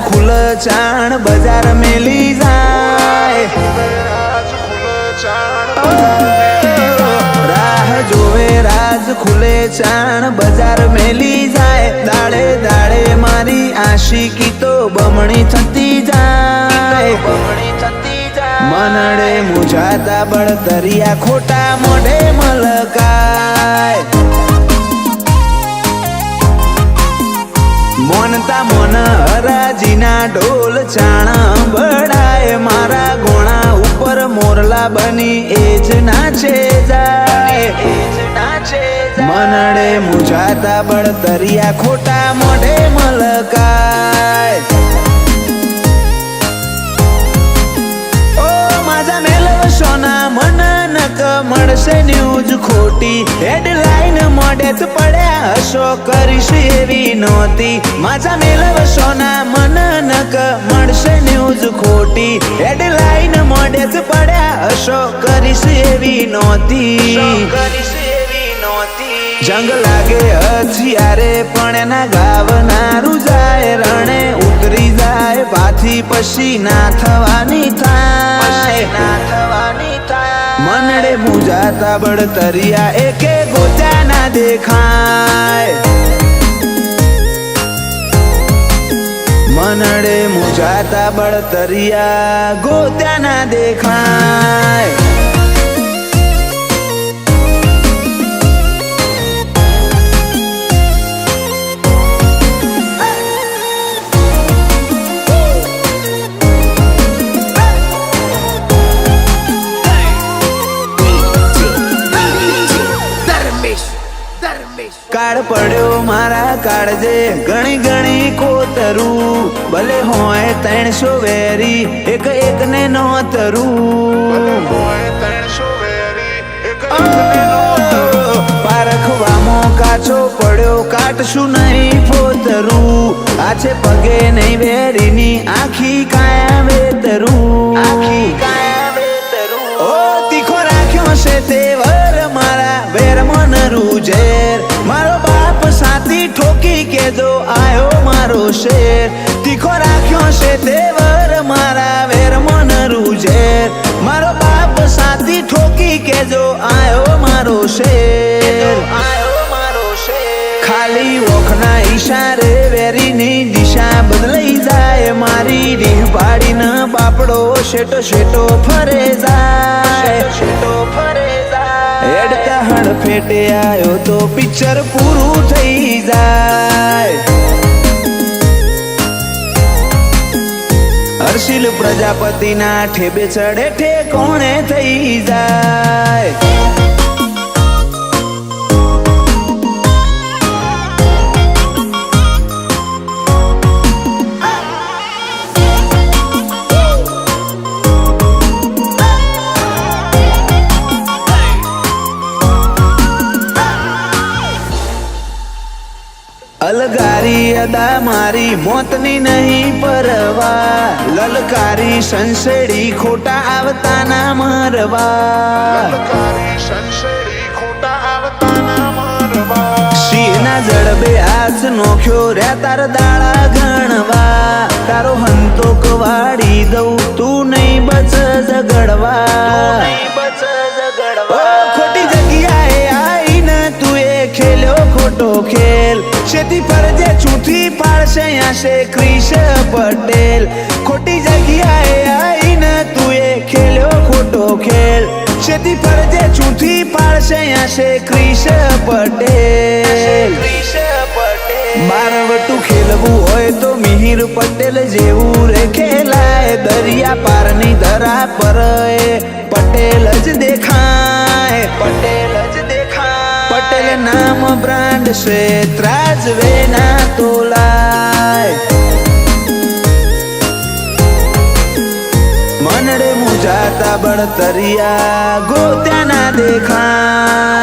खुल चाण बाजार मेली जाए राह जोवे राज खुले चाण बाजार मेली जाए दाड़े दाड़े मारी आशिकी तो बमणी थती जाए मनडे मुझाता बळतरिया खोटा मोढे मलकाय मोनता मोन हराजीना ढोल चाणा बड़ाए मारा घोड़ा ऊपर मोरला बनी एज नाचे जाए मनडे मुझाता बळतरिया खोटा मोढे मलकाय ओ माझा मेलव सोना मन नक मळशे न्यूज खोटी हेडलाइन मोढेच पड्या हसो करीश एवी नहोती माझा मेलव सोना मन नक मळशे न्यूज खोटी हेडलाइन मोढेच पड्या हसो करीश एवी नहोती जंग लागे हथियारे पण एना गावनारू जाए रणे उतरी जाए पाथी पशी ना थवानी थाय मनडे मुझाता बळतरिया एके गोत्या ना देखाय मनडे मुझाता बळतरिया गोत्या ना देखाय काळ पड्यो मारा काळजे गणी गणी कोतरू भले होय 300 वेरी एक एक ने नोतरू पारखवामो काचो पड्यो काटशु नहीं फोतरू आछे पगे नहीं वेरीनी आखी काया वेतरू ओ तीखो राख्यो छे तेवर मारा वेर मन रूजेर मारो बाप साथी ठोकी के दो आयो मारो शेर तीखो राख्यो छे तेवर मारा वेर मन रूजेर मारो बाप साथी ठोकी के जो आयो मारो शेर खाली वोखना इशारे वेरीनी दिशा बदलाई जाए मारी रीह पाડીને બાપડો શેટો શેટો ફરે જાય हेडता हड़फेटे आयो तो पिक्चर पूरू थई जाए हर्षिल प्रजापति ना ठेबे चढ़े ठेकोणे थई जाए अलगारी अदा मारी मोतनी नहीं परवा ललकारी संसेड़ी खोटा आवता ना मरवा सिंहना जड़बे हाथ नोख्यो रे तार दाड़ा गणवा तारो हंतो कवाड़ी दऊ तू नहीं बच जगड़वा खोटी जगियाए आई न तू खेलो खोटो खेल शेती फरजे छूटी पाड़शे आशे क्रिश पटेल खोटी जगियाए आई न तू खेलो खोटो खेल शेती फरजे छूटी पाड़शे आशे क्रिश पटेल बारवटू खेलवू होय तो मिहिर पटेल जेवू रे खेलाय दरिया पारनी धरा पर पटेल ज देखाय पटेल नाम ब्रांड से त्राजवे ना तोलाय मनडे मुझाता बळतरिया गोत्या ना देखाय।